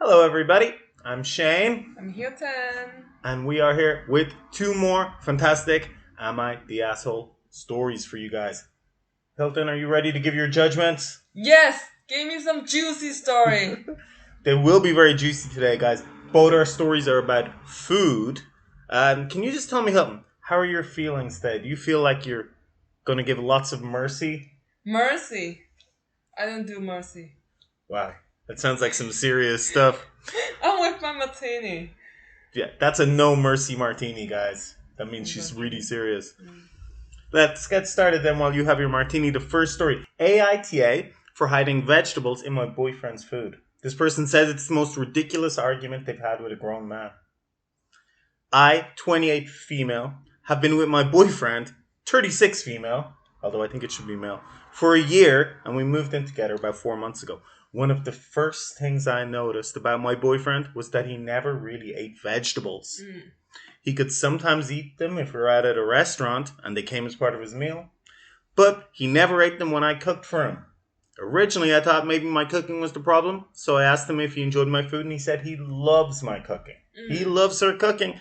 Hello, everybody. I'm Shane, I'm Hilton. and we are here with two more fantastic Am I the Asshole stories for you guys. Hilton, are you ready to give your judgments? Yes, give me some juicy story. They will be very juicy today, guys. Both our stories are about food. Can you just tell me, Hilton, how are your feelings today? Do you feel like you're going to give lots of mercy? Mercy. I don't do mercy. Wow, that sounds like some serious stuff. I'm with my martini. Yeah, that's a No-Mercy Martini, guys. That means she's really serious. Let's get started then while you have your martini. The first story. AITA for hiding vegetables in my boyfriend's food. This person says it's the most ridiculous argument they've had with a grown man. I, 28 female, have been with my boyfriend, 36 female, although I think it should be male, for a year, and we moved in together about 4 months ago. One of the first things I noticed about my boyfriend was that he never really ate vegetables. He could sometimes eat them if we were out at a restaurant and they came as part of his meal, but he never ate them when I cooked for him. Originally, I thought maybe my cooking was the problem, so I asked him if he enjoyed my food, and he said he loves my cooking. He loves her cooking,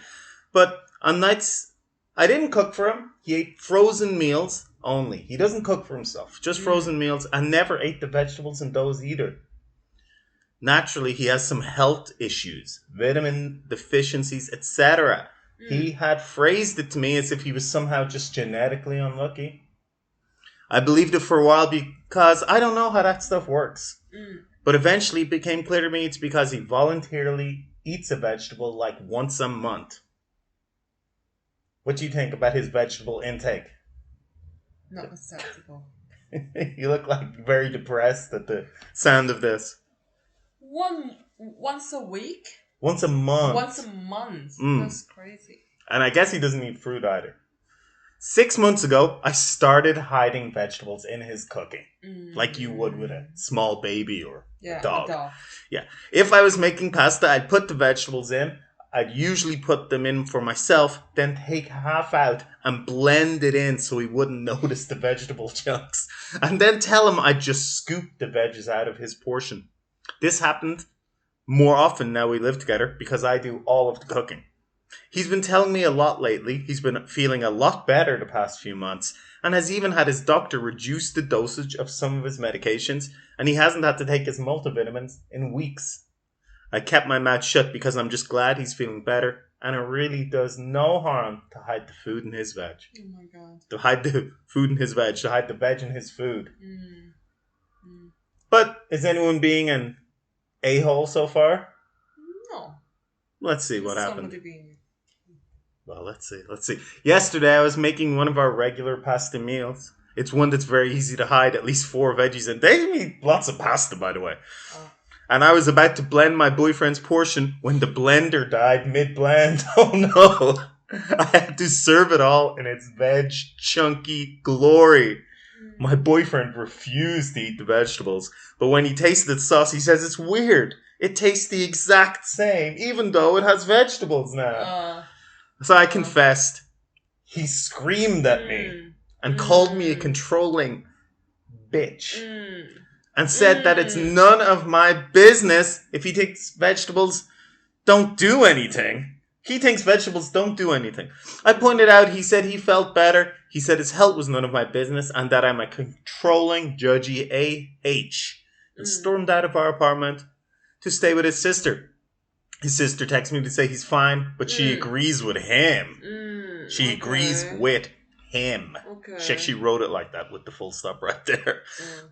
but on nights I didn't cook for him, he ate frozen meals only. He doesn't cook for himself, just frozen meals, and never ate the vegetables in those either. Naturally, he has some health issues, vitamin deficiencies, etc. He had phrased it to me as if he was somehow just genetically unlucky. I believed it for a while because I don't know how that stuff works. But eventually it became clear to me it's because he voluntarily eats a vegetable like once a month. What do you think about his vegetable intake? Not acceptable. You look like very depressed at the sound of this. Once a week? Once a month. Once a month. That's crazy. And I guess he doesn't eat fruit either. 6 months ago, I started hiding vegetables in his cooking. Like you would with a small baby or a dog. Yeah. If I was making pasta, I'd put the vegetables in. I'd usually put them in for myself, then take half out and blend it in so he wouldn't notice the vegetable chunks. And then tell him I'd just scoop the veggies out of his portion. This happened more often now we live together because I do all of the cooking. He's been telling me a lot lately. He's been feeling a lot better the past few months and has even had his doctor reduce the dosage of some of his medications, and he hasn't had to take his multivitamins in weeks. I kept my mouth shut because I'm just glad he's feeling better, and it really does no harm to hide the food in his veg. Oh my god. To hide the food in his veg, to hide the veg in his food. But is anyone being an a-hole so far? No. Let's see what happened. Somebody being... Well, let's see. Yesterday, I was making one of our regular pasta meals. It's one that's very easy to hide at least 4 veggies in. They eat lots of pasta, by the way. And I was about to blend my boyfriend's portion when the blender died mid-blend. Oh no! I had to serve it all in its veg chunky glory. My boyfriend refused to eat the vegetables, but when he tasted the sauce, he says it's weird. It tastes the exact same, even though it has vegetables now. So I confessed. He screamed at me and called me a controlling bitch and said that it's none of my business if he thinks vegetables don't do anything. He thinks vegetables don't do anything. I pointed out he said he felt better. He said his health was none of my business and that I'm a controlling, judgy A.H. and stormed out of our apartment to stay with his sister. His sister texts me to say he's fine, but she agrees with him. She agrees with him. Okay. She actually wrote it like that with the full stop right there.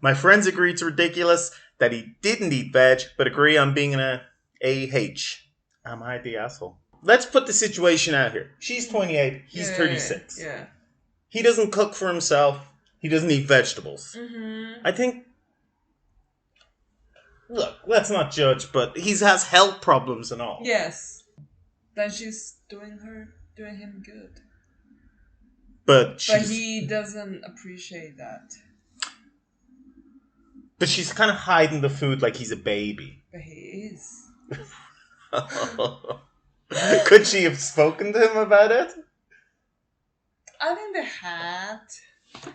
My friends agree it's ridiculous that he didn't eat veg, but agree on being an A.H. Am I the asshole? Let's put the situation out here. She's 28, he's 36. Yeah. He doesn't cook for himself. He doesn't eat vegetables. I think... Look, let's not judge, but he has health problems and all. Yes. Then she's doing him good. But he doesn't appreciate that. But she's kind of hiding the food like he's a baby. But he is. Could she have spoken to him about it? I think they had.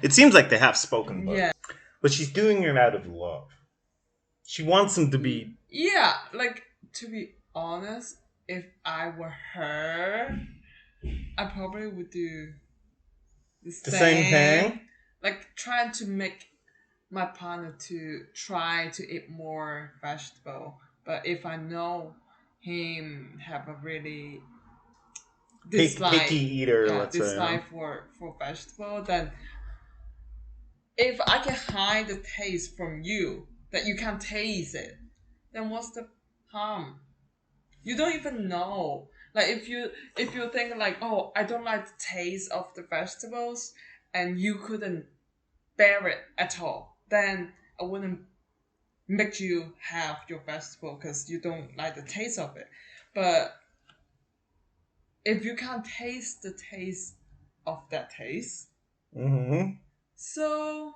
It seems like they have spoken about it. But she's doing it out of love. She wants him to be... Yeah, like, to honest, if I were her, I probably would do the same thing? Like trying to make my partner to try to eat more vegetable. But if I know him have a really Picky eater, let's say. dislike for vegetable, then if I can hide the taste from you, that you can't taste it, then what's the harm? You don't even know. Like if you think like, oh, I don't like the taste of the vegetables, and you couldn't bear it at all, then I wouldn't make you have your vegetable because you don't like the taste of it. But if you can't taste the taste of that taste, so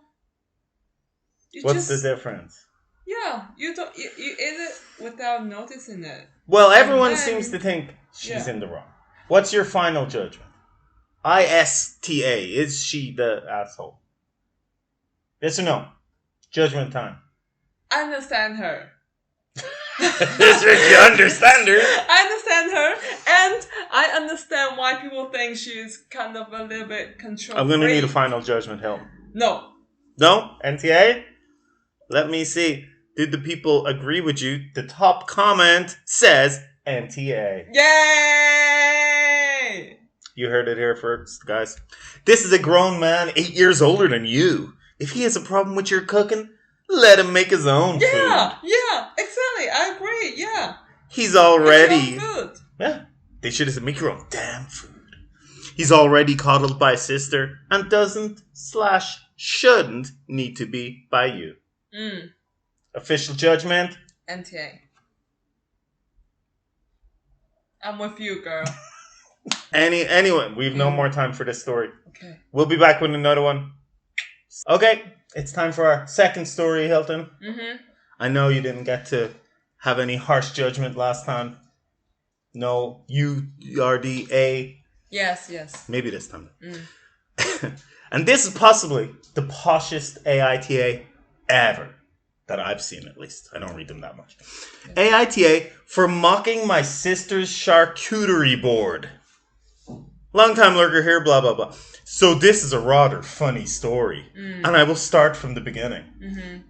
what's the difference? Yeah, you don't. You eat it without noticing it. Well, everyone seems to think she's in the wrong. What's your final judgment? ISTA. Is she the asshole? Yes or no? Judgment time. I understand her. You understand her? I understand her, and I understand why people think she's kind of a little bit control. I'm gonna need a final judgment, Hilton. No. No? NTA? Let me see. Did the people agree with you? The top comment says NTA. Yay! You heard it here first, guys. This is a grown man 8 years older than you. If he has a problem with your cooking, let him make his own food. Yeah, exactly. I agree, yeah. He's already... Make your own food. Yeah, they should have said, make your own damn food. He's already coddled by a sister and doesn't/shouldn't need to be by you. Official judgment? NTA. I'm with you, girl. Anyway, we've no more time for this story. Okay. We'll be back with another one. Okay, it's time for our second story, Hilton. I know you didn't get to have any harsh judgment last time. No, URDA. Yes. Maybe this time. And this is possibly the poshest AITA ever. That I've seen, at least. I don't read them that much. Yeah. AITA for mocking my sister's charcuterie board. Long time lurker here, blah, blah, blah. So this is a rather funny story. And I will start from the beginning.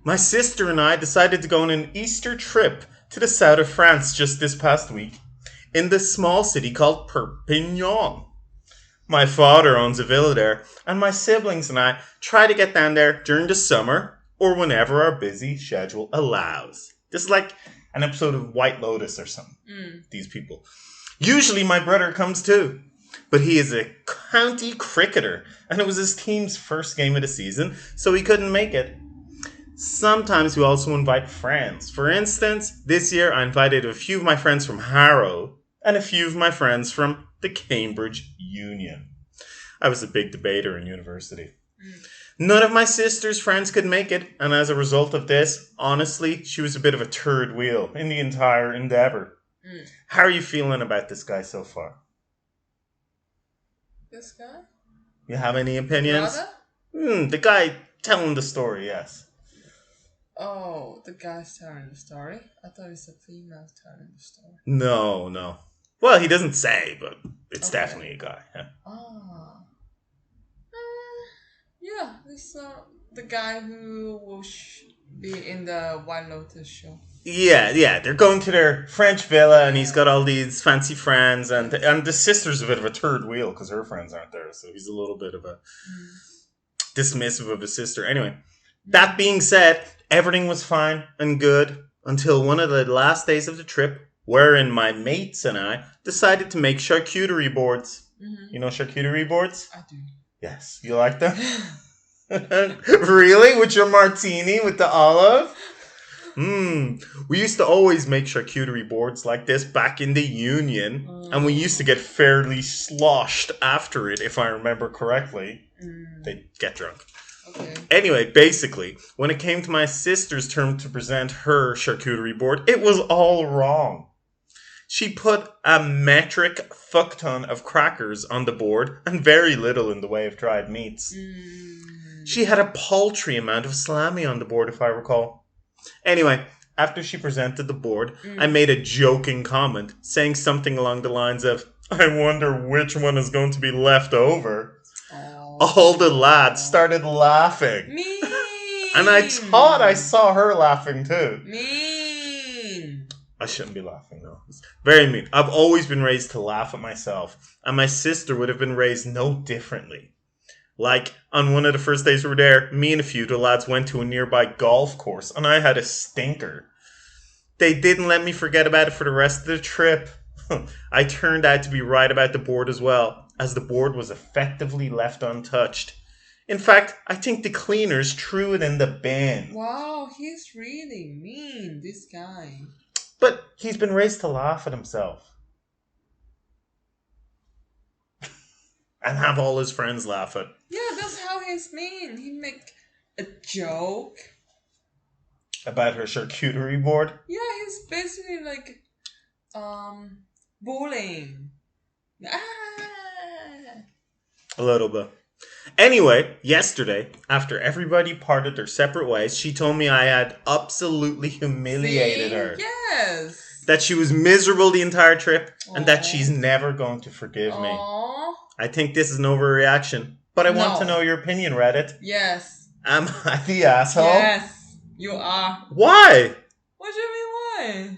My sister and I decided to go on an Easter trip to the south of France just this past week in the small city called Perpignan. My father owns a villa there, and my siblings and I try to get down there during the summer or whenever our busy schedule allows. This is like an episode of White Lotus or something. These people. Usually my brother comes too, but he is a county cricketer, and it was his team's first game of the season, so he couldn't make it. Sometimes we also invite friends. For instance, this year I invited a few of my friends from Harrow and a few of my friends from the Cambridge Union. I was a big debater in university. None of my sister's friends could make it, and as a result of this, honestly, she was a bit of a third wheel in the entire endeavor. How are you feeling about this guy so far? This guy? You have any opinions? The guy telling the story, yes. Oh, the guy's telling the story? I thought it was the female telling the story. No. Well, he doesn't say, but it's definitely a guy. Yeah. Yeah, this the guy who will be in the White Lotus show. Yeah, they're going to their French villa, and he's got all these fancy friends, and the sister's a bit of a third wheel because her friends aren't there, so he's a little bit of a dismissive of his sister. Anyway, that being said, everything was fine and good until one of the last days of the trip, wherein my mates and I decided to make charcuterie boards. You know charcuterie boards? I do. Yes. You like them? Really? With your martini with the olive? We used to always make charcuterie boards like this back in the Union, and we used to get fairly sloshed after it, if I remember correctly. They'd get drunk. Okay. Anyway, basically, when it came to my sister's turn to present her charcuterie board, it was all wrong. She put a metric fuckton of crackers on the board and very little in the way of dried meats. She had a paltry amount of salami on the board, if I recall. Anyway, After she presented the board, I made a joking comment, saying something along the lines of, I wonder which one is going to be left over. Oh. All the lads started laughing. Mean. And I thought I saw her laughing too. Mean. I shouldn't be laughing though. It's very mean. I've always been raised to laugh at myself. And my sister would have been raised no differently. Like, on one of the first days we were there, me and a few of the lads went to a nearby golf course, and I had a stinker. They didn't let me forget about it for the rest of the trip. I turned out to be right about the board as well, as the board was effectively left untouched. In fact, I think the cleaners threw it in the bin. Wow, he's really mean, this guy. But he's been raised to laugh at himself. And have all his friends laugh at. Yeah, that's how he's mean. He make a joke. About her charcuterie board? Yeah, he's basically like, bullying. Ah! A little bit. Anyway, yesterday, after everybody parted their separate ways, she told me I had absolutely humiliated her. Yes. That she was miserable the entire trip, and that Aww. she's never going to forgive me. Aww. I think this is an overreaction, but I want to know your opinion, Reddit. Yes. Am I the asshole? Yes, you are. Why? What do you mean why?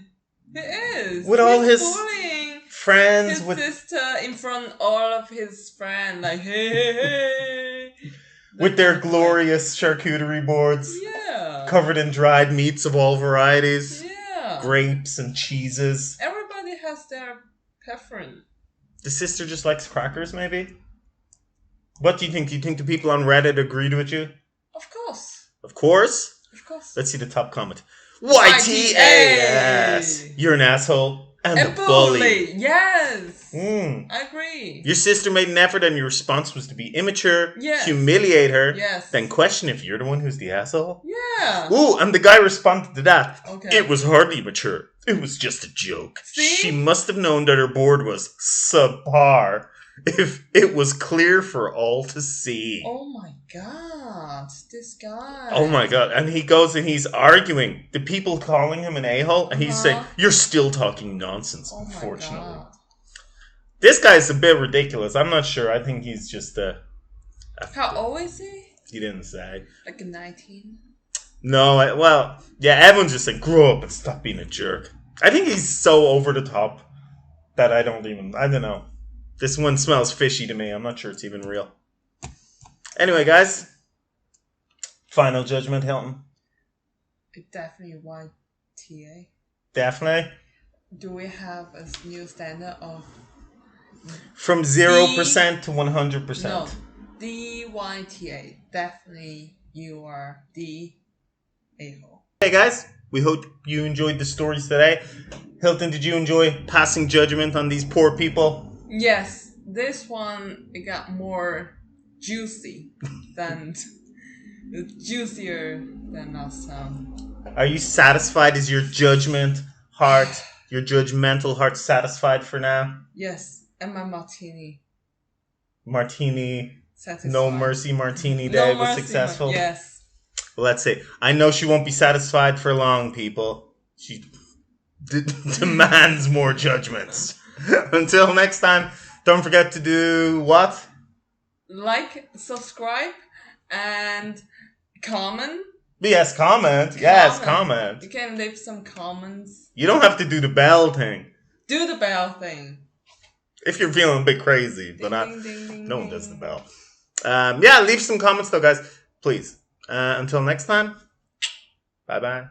He is. With He's all his bullying friends, his with sister in front of all of his friends, like hey. with their glorious charcuterie boards, Yeah. covered in dried meats of all varieties, Yeah. grapes and cheeses. Everybody has their preference. The sister just likes crackers, maybe? What do you think? Do you think the people on Reddit agreed with you? Of course. Of course. Of course. Let's see the top comment. YTA! Yes! You're an asshole. And a bully. Yes. I agree. Your sister made an effort and your response was to be immature, Yes. humiliate her, Yes. then question if you're the one who's the asshole. Yeah. Ooh, and the guy responded to that. Okay. It was hardly mature. It was just a joke. See? She must have known that her board was subpar if it was clear for all to see. Oh my god, this guy. Oh my god. And he goes and he's arguing. The people calling him an a-hole, and he's saying, you're still talking nonsense, Oh my unfortunately. God. This guy's a bit ridiculous. I'm not sure. I think he's just How old is he? He didn't say. Like 19? No, everyone's just like, grow up and stop being a jerk. I think he's so over the top that I don't know. This one smells fishy to me. I'm not sure it's even real. Anyway, guys. Final judgment, Hilton. Definitely YTA. Definitely. Do we have a new standard of... From 0% to 100%. No. DYTA. Definitely you are the a-hole. Hey guys, we hope you enjoyed the stories today. Hilton, did you enjoy passing judgment on these poor people? Yes, this one it got more juicy than juicier than last time. Are you satisfied? Is your judgmental heart satisfied for now? Yes, and my martini. Martini, Satisfied. No-Mercy Martini Day was No-Mercy successful. Yes. Well, let's see. I know she won't be satisfied for long, people. She demands more judgments. Until next time, don't forget to do what? Like, subscribe, and comment. Yes, comment. Yes, comment. You can leave some comments. You don't have to do the bell thing. Do the bell thing. If you're feeling a bit crazy, but Ding, ding, ding, no one ding. does the bell. Yeah, leave some comments though, guys. Please. Until next time, bye-bye.